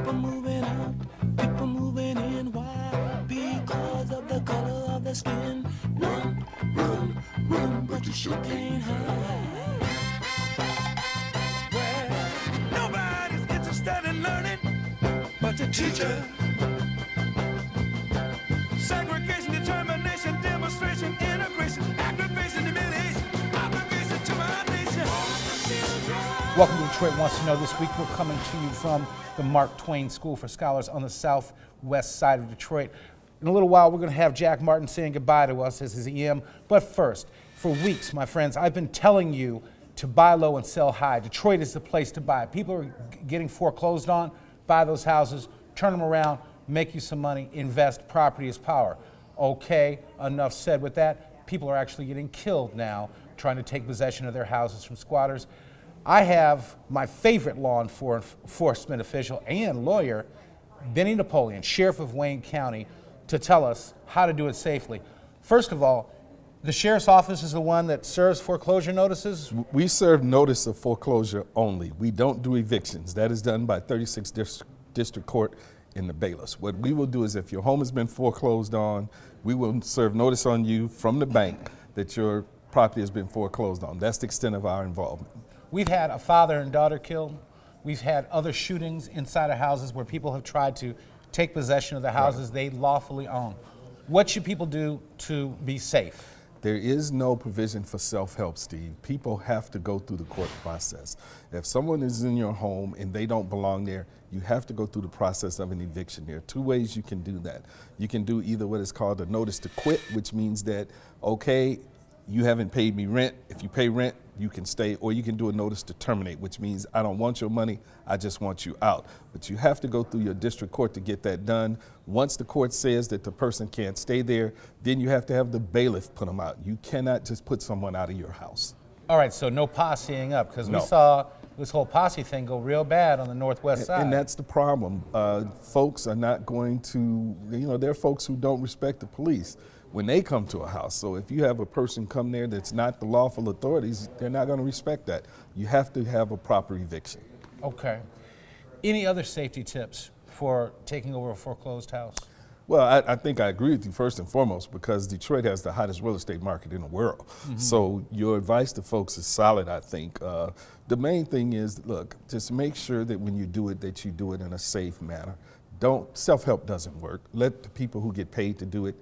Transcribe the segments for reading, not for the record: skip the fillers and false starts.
People moving out, people moving in. Why? Because of the color of their skin. Run, run, run, but you sure can't hide. Well, nobody's interested in learning but the teacher. Segregation, determination, demonstration, integration, aggravation, humiliation, obligation to my nation. Welcome to Detroit Wants to Know. This week we're coming to you from the Mark Twain School for Scholars on the southwest side of Detroit. In a little while we're going to have Jack Martin saying goodbye to us as his EM. But first, for weeks, my friends, I've been telling you to buy low and sell high. Detroit is the place to buy. People are getting foreclosed on. Buy those houses, turn them around, make you some money, invest. Property is power. Okay, enough said with that. People are actually getting killed now trying to take possession of their houses from squatters. I have my favorite law enforcement official and lawyer, Benny Napoleon, Sheriff of Wayne County, to tell us how to do it safely. First of all, the Sheriff's Office is the one that serves foreclosure notices? We serve notice of foreclosure only. We don't do evictions. That is done by 36th District Court in the bailiffs. What we will do is if your home has been foreclosed on, we will serve notice on you from the bank that your property has been foreclosed on. That's the extent of our involvement. We've had a father and daughter killed. We've had other shootings inside of houses where people have tried to take possession of the houses they lawfully own. What should people do to be safe? There is no provision for self-help, Steve. People have to go through the court process. If someone is in your home and they don't belong there, you have to go through the process of an eviction. There are two ways you can do that. You can do either what is called a notice to quit, which means that, okay, you haven't paid me rent. If you pay rent, you can stay, or you can do a notice to terminate, which means I don't want your money, I just want you out. But you have to go through your district court to get that done. Once the court says that the person can't stay there, then you have to have the bailiff put them out. You cannot just put someone out of your house. All right, so no posseing up, because we saw this whole posse thing go real bad on the northwest side. And that's the problem. Folks are not going to, there are folks who don't respect the police when they come to a house. So if you have a person come there that's not the lawful authorities, they're not going to respect that. You have to have a proper eviction. Okay. Any other safety tips for taking over a foreclosed house? Well, I think I agree with you first and foremost because Detroit has the hottest real estate market in the world. Mm-hmm. So your advice to folks is solid, I think. The main thing is, look, just make sure that when you do it, that you do it in a safe manner. Self-help doesn't work. Let the people who get paid to do it,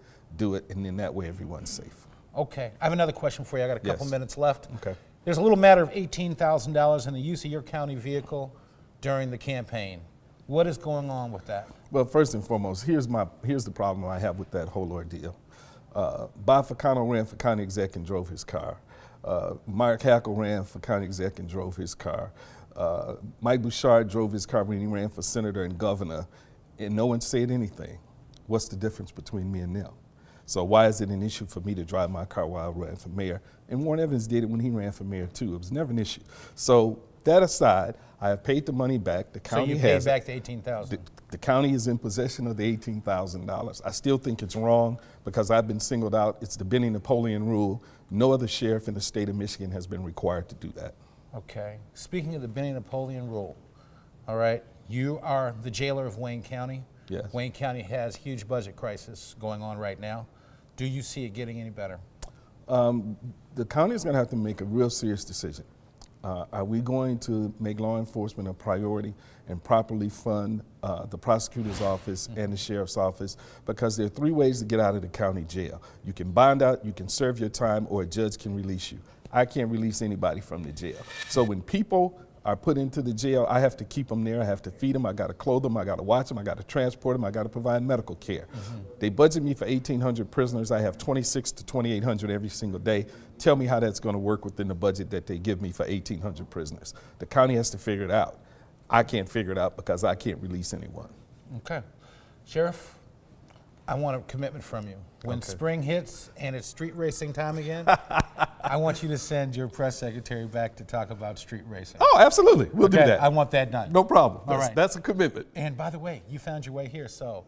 and in that way everyone's safe. Okay, I have another question for you. I got a couple minutes left. Okay. There's a little matter of $18,000 in the use of your county vehicle during the campaign. What is going on with that? Well, first and foremost, here's the problem I have with that whole ordeal. Bob Ficano ran for county exec and drove his car. Mark Hackle ran for county exec and drove his car. Mike Bouchard drove his car when he ran for senator and governor, and no one said anything. What's the difference between me and them? So why is it an issue for me to drive my car while I ran for mayor? And Warren Evans did it when he ran for mayor too. It was never an issue. So that aside, I have paid the money back. The county so you paid back the $18,000. The county is in possession of the $18,000. I still think it's wrong because I've been singled out. It's the Benny Napoleon rule. No other sheriff in the state of Michigan has been required to do that. Okay. Speaking of the Benny Napoleon rule, all right, you are the jailer of Wayne County. Yes. Wayne County has huge budget crisis going on right now. Do you see it getting any better? The county is going to have to make a real serious decision. Are we going to make law enforcement a priority and properly fund the prosecutor's office and the sheriff's office? Because there are three ways to get out of the county jail. You can bond out, you can serve your time, or a judge can release you. I can't release anybody from the jail. So when people are put into the jail, I have to keep them there. I have to feed them. I got to clothe them. I got to watch them. I got to transport them. I got to provide medical care. Mm-hmm. They budget me for 1,800 prisoners. I have 2,600 to 2,800 every single day. Tell me how that's going to work within the budget that they give me for 1,800 prisoners. The county has to figure it out. I can't figure it out because I can't release anyone. Okay. Sheriff, I want a commitment from you. When spring hits and it's street racing time again, I want you to send your press secretary back to talk about street racing. Oh, absolutely. We'll do that. I want that done. No problem. All right. That's a commitment. And by the way, you found your way here. So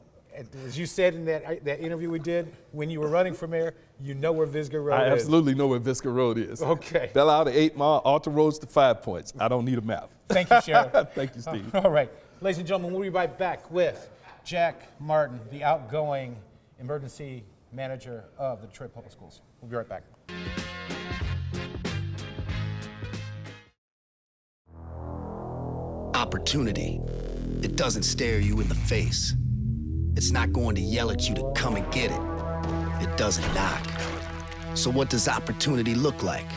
as you said in that interview we did, when you were running for mayor, you know where Visca Road is. I absolutely know where Visca Road is. Okay. Bell out to 8 Mile, Alta Roads to 5 Points. I don't need a map. Thank you, Sheriff. Thank you, Steve. All right. Ladies and gentlemen, we'll be right back with Jack Martin, the outgoing emergency manager of the Detroit Public Schools. We'll be right back. Opportunity. It doesn't stare you in the face. It's not going to yell at you to come and get it. It doesn't knock. So what does opportunity look like?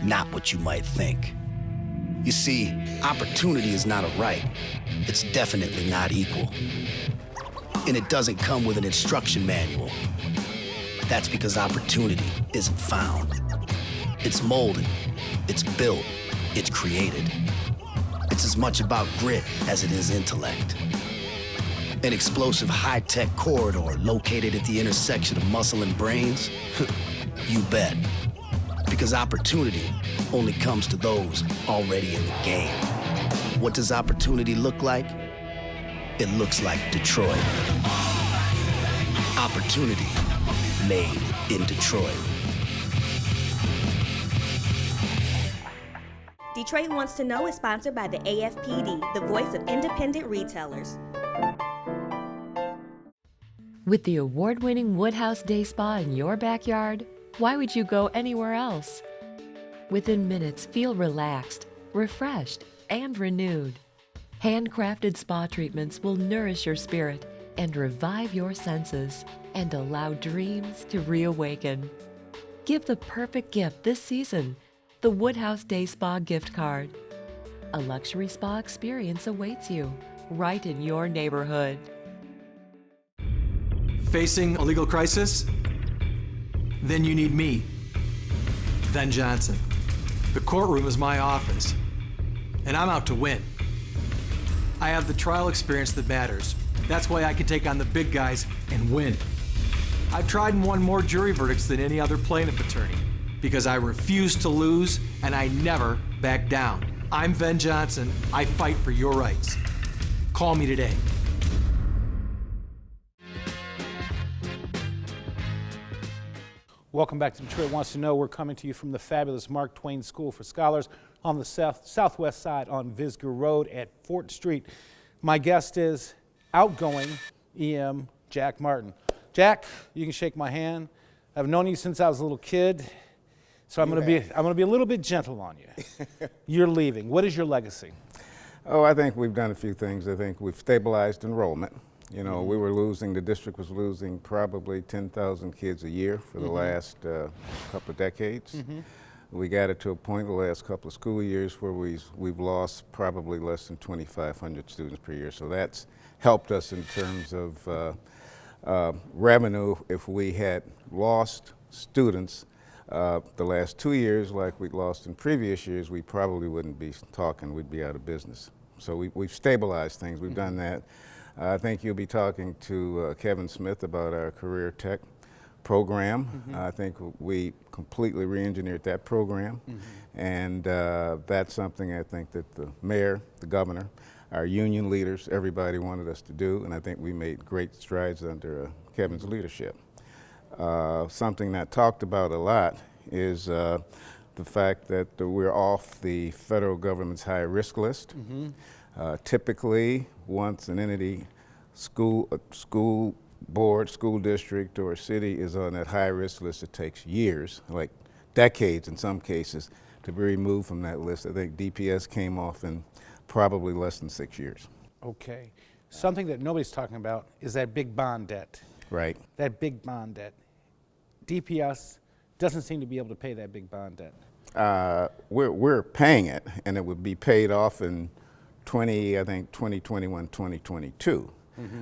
Not what you might think. You see, opportunity is not a right. It's definitely not equal. And it doesn't come with an instruction manual. That's because opportunity isn't found. It's molded, it's built, it's created. It's as much about grit as it is intellect. An explosive high-tech corridor located at the intersection of muscle and brains? You bet. Because opportunity only comes to those already in the game. What does opportunity look like? It looks like Detroit. Opportunity made in Detroit. Detroit Wants to Know is sponsored by the AFPD, the voice of independent retailers. With the award-winning Woodhouse Day Spa in your backyard, why would you go anywhere else? Within minutes, feel relaxed, refreshed, and renewed. Handcrafted spa treatments will nourish your spirit and revive your senses and allow dreams to reawaken. Give the perfect gift this season, the Woodhouse Day Spa gift card. A luxury spa experience awaits you right in your neighborhood. Facing a legal crisis? Then you need me, Ben Johnson. The courtroom is my office, and I'm out to win. I have the trial experience that matters. That's why I can take on the big guys and win. I've tried and won more jury verdicts than any other plaintiff attorney because I refuse to lose and I never back down. I'm Ben Johnson. I fight for your rights. Call me today. Welcome back to Detroit Wants to Know. We're coming to you from the fabulous Mark Twain School for Scholars on the southwest side on Visger Road at Fort Street. My guest is outgoing EM Jack Martin. Jack, you can shake my hand. I've known you since I was a little kid, so I'm going to be a little bit gentle on you. You're leaving. What is your legacy? Oh, I think we've done a few things. I think we've stabilized enrollment. You know, we were losing, the district was losing probably 10,000 kids a year for the last couple of decades. We got it to a point the last couple of school years where we've lost probably less than 2,500 students per year. So that's helped us in terms of revenue. If we had lost students the last 2 years like we lost in previous years, we probably wouldn't be talking, we'd be out of business. So we've stabilized things, we've done that. I think you'll be talking to Kevin Smith about our career tech program. I think we completely re-engineered that program. And that's something I think that the mayor, the governor, our union leaders, everybody wanted us to do. And I think we made great strides under Kevin's leadership. Something that talked about a lot is the fact that we're off the federal government's high risk list. Typically, once an entity, school board, school district, or city is on that high risk list, it takes years, like decades in some cases, to be removed from that list. I think DPS came off in probably less than 6 years. Okay. Something that nobody's talking about is that big bond debt. Right. That big bond debt. DPS doesn't seem to be able to pay that big bond debt. We're paying it, and it would be paid off in 2021, 2022.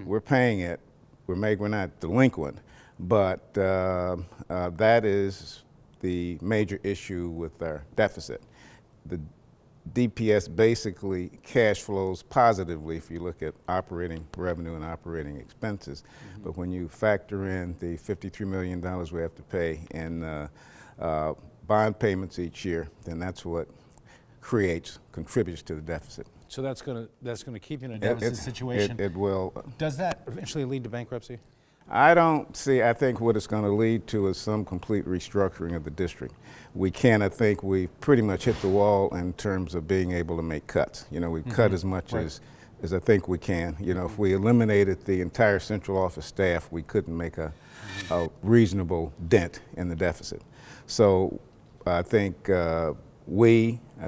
We're paying it. We're not delinquent, but that is the major issue with our deficit. The DPS basically cash flows positively if you look at operating revenue and operating expenses, but when you factor in the $53 million we have to pay in bond payments each year, then that's what contributes to the deficit. So that's going to keep you in a deficit situation. It will. Does that eventually lead to bankruptcy? I don't see. I think what it's going to lead to is some complete restructuring of the district. I think we pretty much hit the wall in terms of being able to make cuts. You know, we've cut as much as is I think we can. You know, if we eliminated the entire central office staff, we couldn't make a reasonable dent in the deficit. So I think I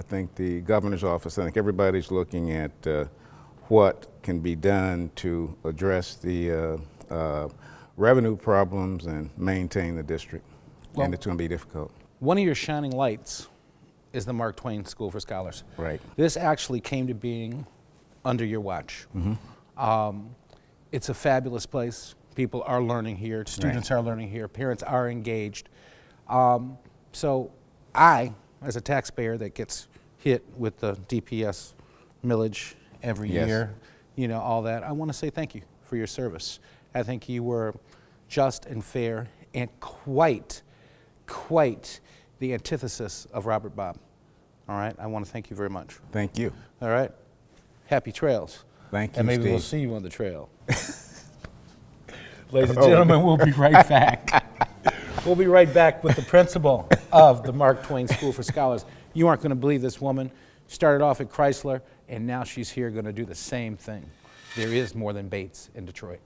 think the governor's office, I think everybody's looking at what can be done to address the revenue problems and maintain the district. Well, and it's going to be difficult. One of your shining lights is the Mark Twain School for Scholars. Right. This actually came to being under your watch. It's a fabulous place. People are learning here. Students are learning here. Parents are engaged. So I, as a taxpayer that gets hit with the DPS millage every year, you know, all that, I want to say thank you for your service. I think you were just and fair and quite the antithesis of Robert Bob. All right, I want to thank you very much. Thank you. All right, happy trails. Thank you, And maybe Steve. we'll see you on the trail. Ladies and gentlemen, we'll be right back. We'll be right back with the principal of the Mark Twain School for Scholars. You aren't going to believe this woman. Started off at Chrysler, and now she's here going to do the same thing. There is more than Bates in Detroit.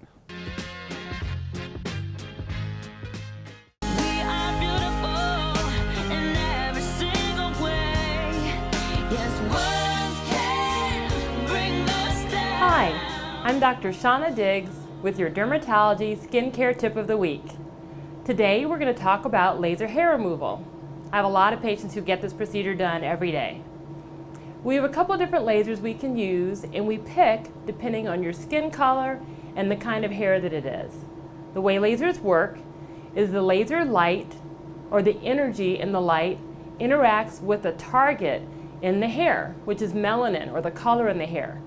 Hi, I'm Dr. Shauna Diggs with your Dermatology Skincare Tip of the Week. Today we're going to talk about laser hair removal. I have a lot of patients who get this procedure done every day. We have a couple different lasers we can use, and we pick depending on your skin color and the kind of hair that it is. The way lasers work is the laser light, or the energy in the light, interacts with the target in the hair, which is melanin, or the color in the hair.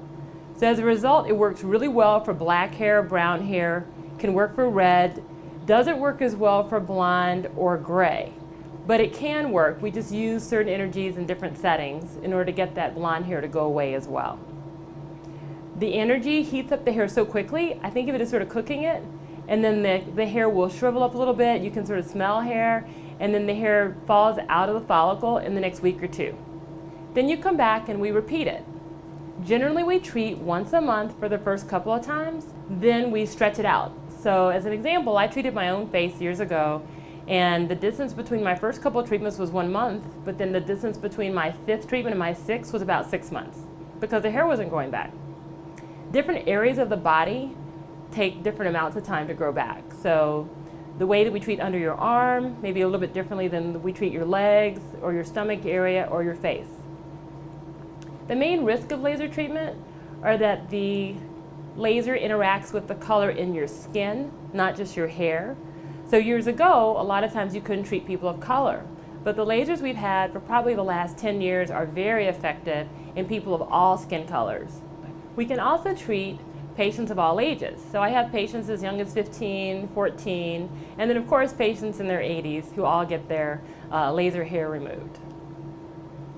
So as a result, it works really well for black hair, brown hair, can work for red, doesn't work as well for blonde or gray. But it can work. We just use certain energies in different settings in order to get that blonde hair to go away as well. The energy heats up the hair so quickly, I think of it as sort of cooking it, and then the hair will shrivel up a little bit, you can sort of smell hair, and then the hair falls out of the follicle in the next week or two. Then you come back and we repeat it. Generally we treat once a month for the first couple of times, then we stretch it out. So as an example, I treated my own face years ago, and the distance between my first couple of treatments was 1 month, but then the distance between my 5th treatment and my 6th was about 6 months, because the hair wasn't growing back. Different areas of the body take different amounts of time to grow back. So the way that we treat under your arm may be a little bit differently than we treat your legs or your stomach area or your face. The main risk of laser treatment are that the laser interacts with the color in your skin, not just your hair. So years ago, a lot of times you couldn't treat people of color. But the lasers we've had for probably the last 10 years are very effective in people of all skin colors. We can also treat patients of all ages. So I have patients as young as 15, 14, and then of course patients in their 80s who all get their laser hair removed.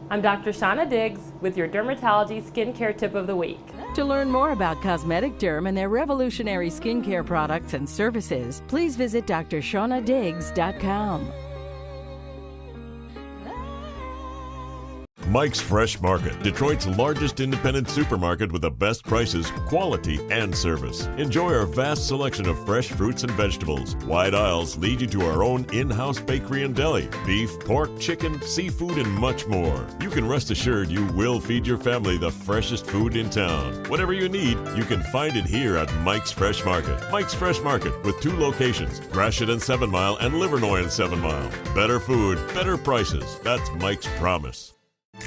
I'm Dr. Shauna Diggs with your Dermatology Skincare Tip of the Week. To learn more about Cosmetic Derm and their revolutionary skincare products and services, please visit drshaunadiggs.com. Mike's Fresh Market, Detroit's largest independent supermarket with the best prices, quality, and service. Enjoy our vast selection of fresh fruits and vegetables. Wide aisles lead you to our own in-house bakery and deli. Beef, pork, chicken, seafood, and much more. You can rest assured you will feed your family the freshest food in town. Whatever you need, you can find it here at Mike's Fresh Market. Mike's Fresh Market with 2 locations, Gratiot and 7 Mile and Livernois and 7 Mile. Better food, better prices. That's Mike's promise.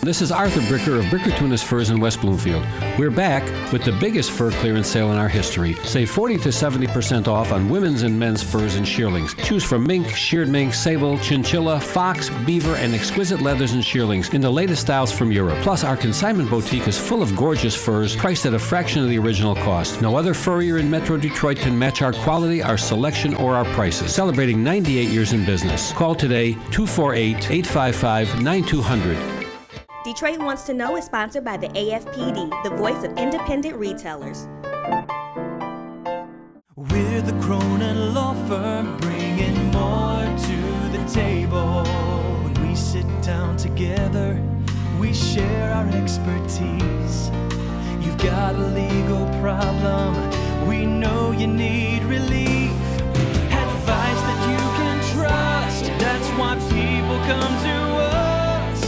This is Arthur Bricker of Bricker Tunis Furs in West Bloomfield. We're back with the biggest fur clearance sale in our history. Save 40 to 70% off on women's and men's furs and shearlings. Choose from mink, sheared mink, sable, chinchilla, fox, beaver, and exquisite leathers and shearlings in the latest styles from Europe. Plus, our consignment boutique is full of gorgeous furs priced at a fraction of the original cost. No other furrier in Metro Detroit can match our quality, our selection, or our prices. Celebrating 98 years in business. Call today, 248-855-9200. Detroit Wants to Know is sponsored by the AFPD, the voice of independent retailers. We're the Cronin Law Firm, bringing more to the table. When we sit down together, we share our expertise. You've got a legal problem. We know you need relief. Advice that you can trust. That's why people come to us.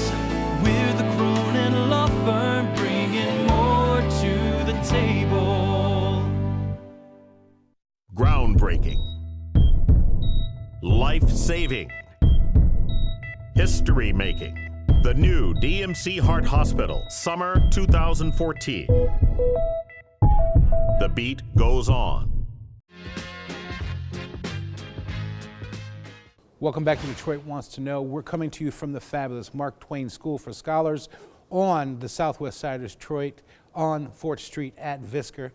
We're the Cronin Law Firm, bringing more to the table. Groundbreaking. Life-saving. History-making. The new DMC Heart Hospital, summer 2014. The beat goes on. Welcome back to Detroit Wants to Know. We're coming to you from the fabulous Mark Twain School for Scholars on the southwest side of Detroit on 4th Street at Visker.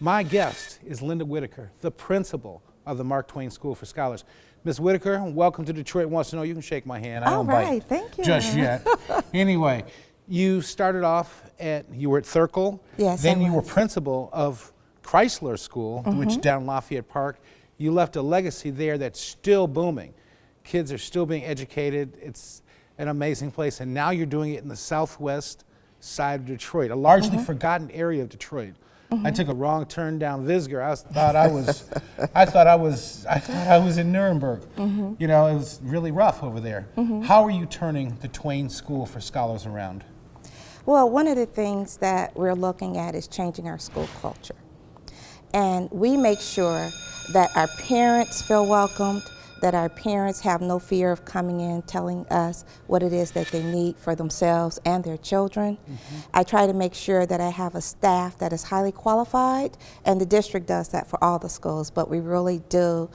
My guest is Linda Whitaker, the principal of the Mark Twain School for Scholars. Ms. Whitaker, welcome to Detroit Wants to Know. You can shake my hand. I don't bite thank you. just yet. Anyway, you started off you were at Thurkel. Yes, Then you were principal of Chrysler School, which is down Lafayette Park. You left a legacy there that's still booming. Kids are still being educated. It's an amazing place. And now you're doing it in the southwest side of Detroit, a largely forgotten area of Detroit. I took a wrong turn down Visker. I thought I was in Nuremberg. You know, it was really rough over there. How are you turning the Twain School for Scholars around? Well, one of the things that we're looking at is changing our school culture. And we make sure that our parents feel welcomed, that our parents have no fear of coming in telling us what it is that they need for themselves and their children. I try to make sure that I have a staff that is highly qualified, and the district does that for all the schools, but we really do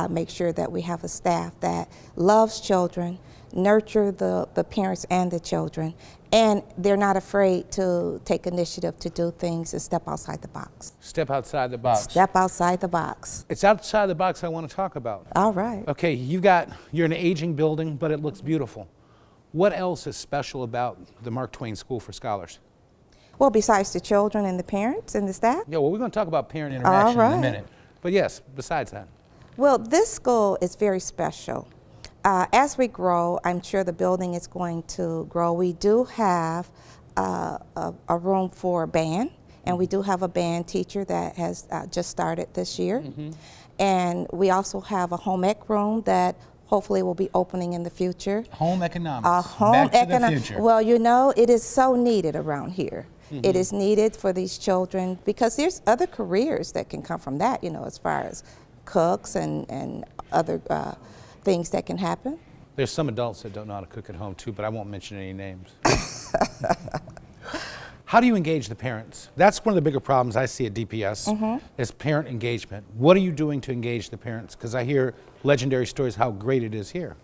make sure that we have a staff that loves children, nurture the parents and the children, and they're not afraid to take initiative to do things and step outside the box. Step outside the box. Step outside the box. It's outside the box I want to talk about. All right. Okay, you're in an aging building, but it looks beautiful. What else is special about the Mark Twain School for Scholars? Well, besides the children and the parents and the staff? Yeah, well, we're going to talk about parent interaction in a minute. But yes, besides that. Well, this school is very special. As we grow, I'm sure the building is going to grow. We do have a room for band, and we do have a band teacher that has just started this year. And we also have a home ec room that hopefully will be opening in the future. Home economics. Back to the future. Well, you know, it is so needed around here. It is needed for these children because there's other careers that can come from that, you know, as far as cooks and other things that can happen. There's some adults that don't know how to cook at home too, but I won't mention any names. How do you engage the parents? That's one of the bigger problems I see at DPS is parent engagement. What are you doing to engage the parents? Because I hear legendary stories how great it is here.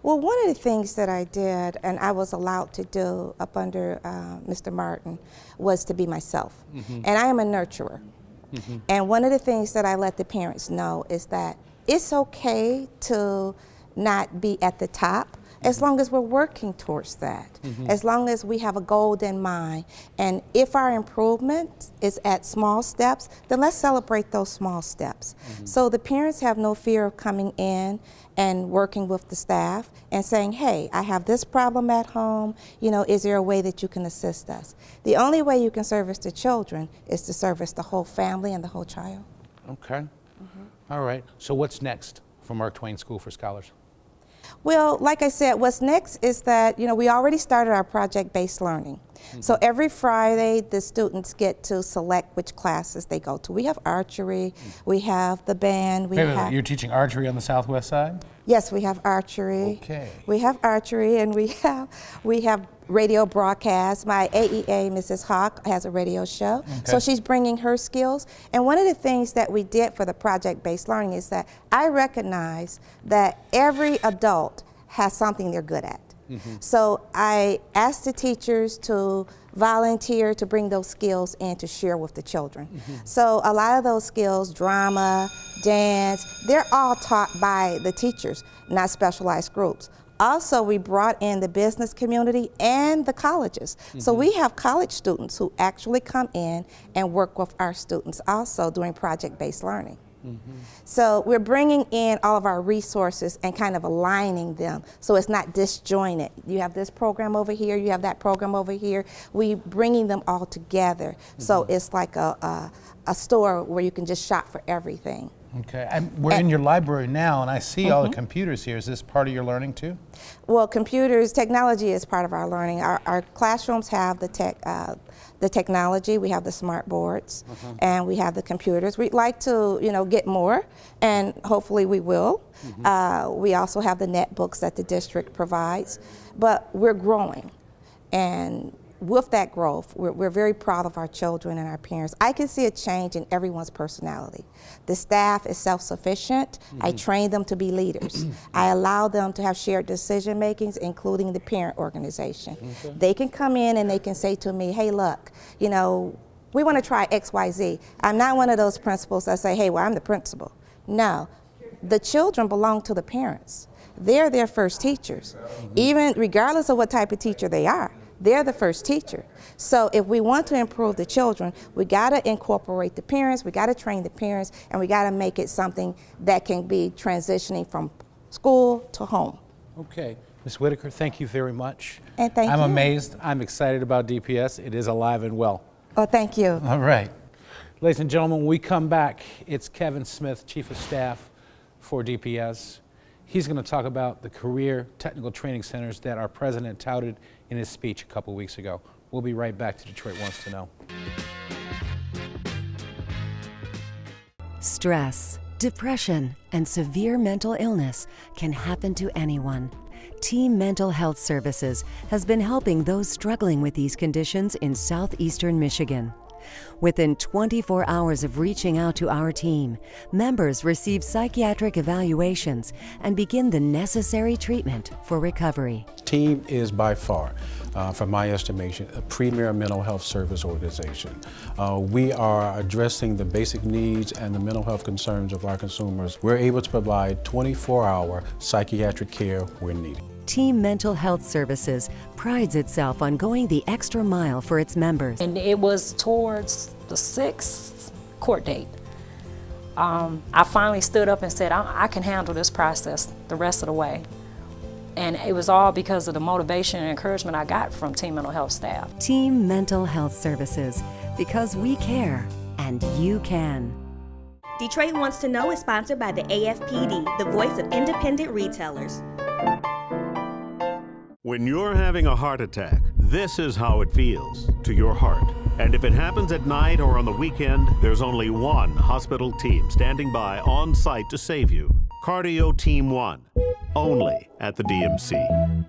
Well, one of the things that I did, and I was allowed to do up under Mr. Martin, was to be myself. And I am a nurturer. And one of the things that I let the parents know is that it's okay to not be at the top as long as we're working towards that, as long as we have a goal in mind. And if our improvement is at small steps, then let's celebrate those small steps. So the parents have no fear of coming in and working with the staff and saying, hey, I have this problem at home, you know, is there a way that you can assist us? The only way you can service the children is to service the whole family and the whole child. Okay. All right. So what's next for Mark Twain School for Scholars? Well, like I said, what's next is that, you know, we already started our project-based learning. So every Friday, the students get to select which classes they go to. We have archery, we have the band. You're teaching archery on the southwest side? Yes, we have archery. Okay. We have archery, and we have radio broadcasts. My AEA, Mrs. Hawk, has a radio show. So she's bringing her skills. And one of the things that we did for the project-based learning is that I recognize that every adult has something they're good at. So I asked the teachers to volunteer to bring those skills in to share with the children. So a lot of those skills, drama, dance, they're all taught by the teachers, not specialized groups. Also, we brought in the business community and the colleges. So we have college students who actually come in and work with our students also doing project-based learning. So we're bringing in all of our resources and kind of aligning them so it's not disjointed. You have this program over here, you have that program over here. We bringing them all together. So it's like a store where you can just shop for everything. Okay, we're in your library now, and I see all the computers here. Is this part of your learning too? Well, technology is part of our learning. Our classrooms have the technology. We have the smart boards, and we have the computers. We'd like to, get more, and hopefully we will. We also have the netbooks that the district provides, but we're growing, and with that growth, we're very proud of our children and our parents. I can see a change in everyone's personality. The staff is self-sufficient. I train them to be leaders. I allow them to have shared decision makings, including the parent organization. They can come in and they can say to me, hey, look, we want to try X, Y, Z. I'm not one of those principals that say, hey, well, I'm the principal. No, the children belong to the parents. They're their first teachers, even regardless of what type of teacher they are. They're the first teacher. So if we want to improve the children, we gotta incorporate the parents, we gotta train the parents, and we gotta make it something that can be transitioning from school to home. Okay, Ms. Whitaker, thank you very much. And thank you. I'm amazed, I'm excited about DPS. It is alive and well. Oh, thank you. All right. Ladies and gentlemen, when we come back, it's Kevin Smith, Chief of Staff for DPS. He's going to talk about the career technical training centers that our president touted in his speech a couple weeks ago. We'll be right back to Detroit Wants to Know. Stress, depression, and severe mental illness can happen to anyone. Team Mental Health Services has been helping those struggling with these conditions in southeastern Michigan. Within 24 hours of reaching out to our team, members receive psychiatric evaluations and begin the necessary treatment for recovery. Team is by far, from my estimation, a premier mental health service organization. We are addressing the basic needs and the mental health concerns of our consumers. We're able to provide 24-hour psychiatric care when needed. Team Mental Health Services prides itself on going the extra mile for its members. And it was towards the 6th court date. I finally stood up and said, I can handle this process the rest of the way. And it was all because of the motivation and encouragement I got from Team Mental Health staff. Team Mental Health Services, because we care and you can. Detroit Wants to Know is sponsored by the AFPD, the voice of independent retailers. When you're having a heart attack, this is how it feels to your heart. And if it happens at night or on the weekend, there's only one hospital team standing by on site to save you. Cardio Team 1, only at the DMC.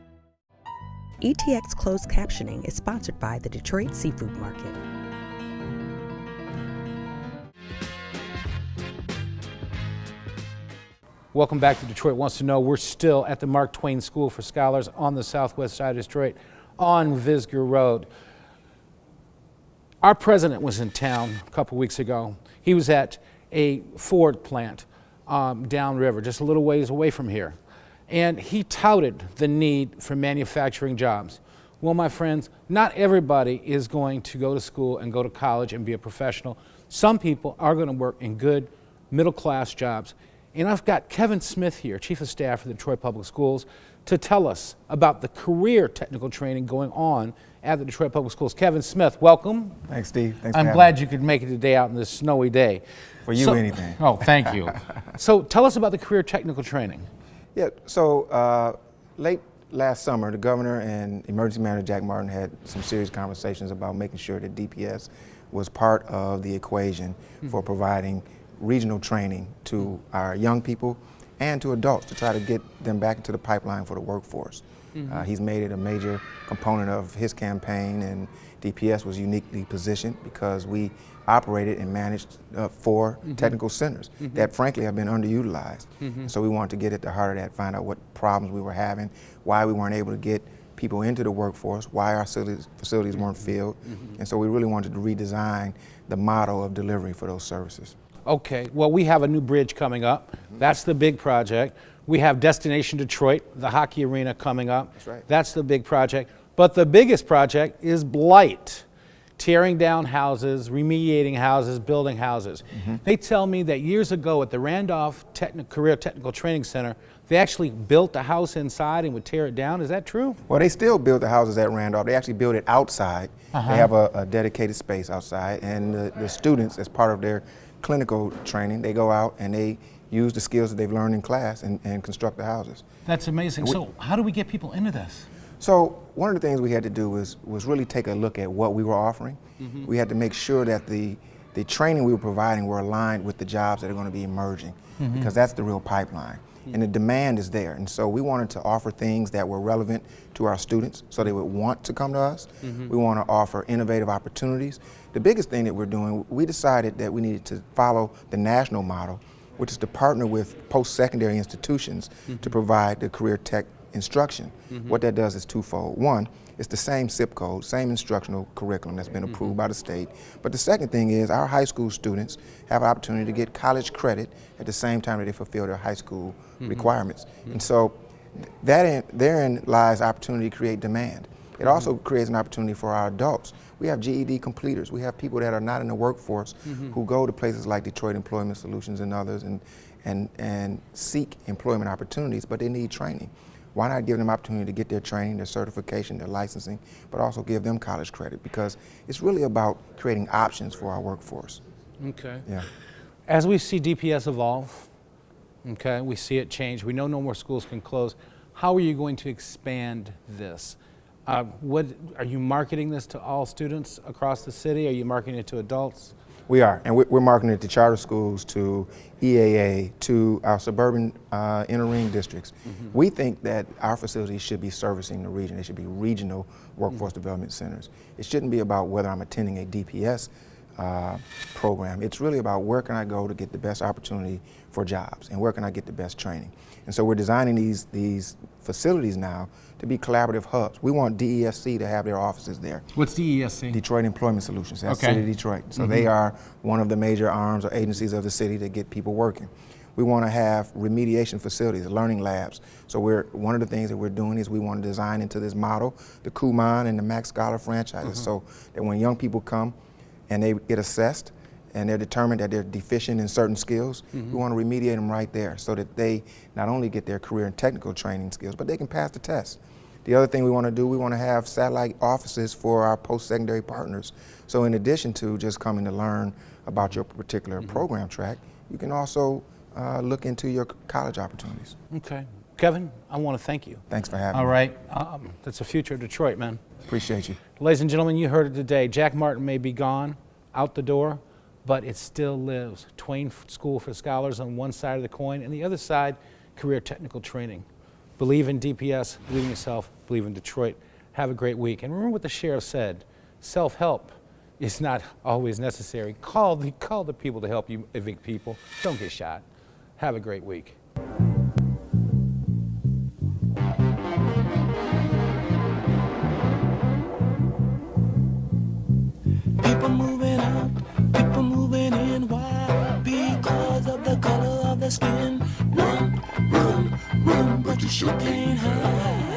ETX Closed Captioning is sponsored by the Detroit Seafood Market. Welcome back to Detroit Wants to Know. We're still at the Mark Twain School for Scholars on the southwest side of Detroit on Visger Road. Our president was in town a couple weeks ago. He was at a Ford plant downriver, just a little ways away from here. And he touted the need for manufacturing jobs. Well, my friends, not everybody is going to go to school and go to college and be a professional. Some people are going to work in good middle-class jobs. And I've got Kevin Smith here, Chief of Staff for the Detroit Public Schools, to tell us about the career technical training going on at the Detroit Public Schools. Kevin Smith, welcome. Thanks, Steve. Thanks for I'm having glad me. you could make it today out on this snowy day. For you, anything. Oh, thank you. So tell us about the career technical training. Yeah, so late last summer, the governor and emergency manager Jack Martin had some serious conversations about making sure that DPS was part of the equation for providing regional training to our young people and to adults to try to get them back into the pipeline for the workforce. He's made it a major component of his campaign, and DPS was uniquely positioned because we operated and managed 4 technical centers that frankly have been underutilized. So we wanted to get at the heart of that, find out what problems we were having, why we weren't able to get people into the workforce, why our facilities weren't filled, and so we really wanted to redesign the model of delivery for those services. Okay, well, we have a new bridge coming up. That's the big project. We have Destination Detroit, the hockey arena coming up. That's right. That's the big project. But the biggest project is Blight. tearing down houses, remediating houses, building houses. They tell me that years ago at the Randolph Career Technical Training Center, they actually built a house inside and would tear it down. Is that true? Well, they still build the houses at Randolph. They actually build it outside. They have a dedicated space outside, and the students, as part of their clinical training, they go out and they use the skills that they've learned in class and construct the houses. That's amazing. So how do we get people into this? So one of the things we had to do was really take a look at what we were offering. We had to make sure that the training we were providing were aligned with the jobs that are going to be emerging, because that's the real pipeline. And the demand is there. And so we wanted to offer things that were relevant to our students so they would want to come to us. We want to offer innovative opportunities. The biggest thing that we're doing, we decided that we needed to follow the national model, which is to partner with post-secondary institutions to provide the career tech instruction. What that does is twofold. One, it's the same zip code, same instructional curriculum that's been approved by the state. But the second thing is our high school students have an opportunity to get college credit at the same time that they fulfill their high school requirements. And so therein lies opportunity to create demand. It also creates an opportunity for our adults. We have GED completers. We have people that are not in the workforce who go to places like Detroit Employment Solutions and others and seek employment opportunities, but they need training. Why not give them opportunity to get their training, their certification, their licensing, but also give them college credit, because it's really about creating options for our workforce. Okay. Yeah. As we see DPS evolve, okay, we see it change. We know no more schools can close. How are you going to expand this? What are you marketing this to all students across the city? Are you marketing it to adults? We are, and we're marketing it to charter schools, to EAA, to our suburban inner ring districts. We think that our facilities should be servicing the region. They should be regional workforce development centers. It shouldn't be about whether I'm attending a DPS program. It's really about where can I go to get the best opportunity for jobs, and where can I get the best training. And so we're designing these facilities now to be collaborative hubs. We want DESC to have their offices there. What's DESC? Detroit Employment Solutions. That's Okay. City of Detroit. So they are one of the major arms or agencies of the city to get people working. We want to have remediation facilities, learning labs. So one of the things that we're doing is we want to design into this model the Kumon and the Max Scholar franchises, so that when young people come and they get assessed and they're determined that they're deficient in certain skills, we want to remediate them right there so that they not only get their career and technical training skills, but they can pass the test. The other thing we want to do, we want to have satellite offices for our post-secondary partners. So in addition to just coming to learn about your particular program track, you can also look into your college opportunities. Okay. Kevin, I want to thank you. Thanks for having me. All right. That's the future of Detroit, man. Appreciate you. Ladies and gentlemen, you heard it today. Jack Martin may be gone, out the door, but it still lives. Twain School for Scholars on one side of the coin, and the other side, career technical training. Believe in DPS, believe in yourself, believe in Detroit. Have a great week. And remember what the sheriff said, self-help is not always necessary. Call the people to help you evict people. Don't get shot. Have a great week. People moving out, people moving in. Why? Because of the color of their skin. Run, run, run, but you sure can't hide.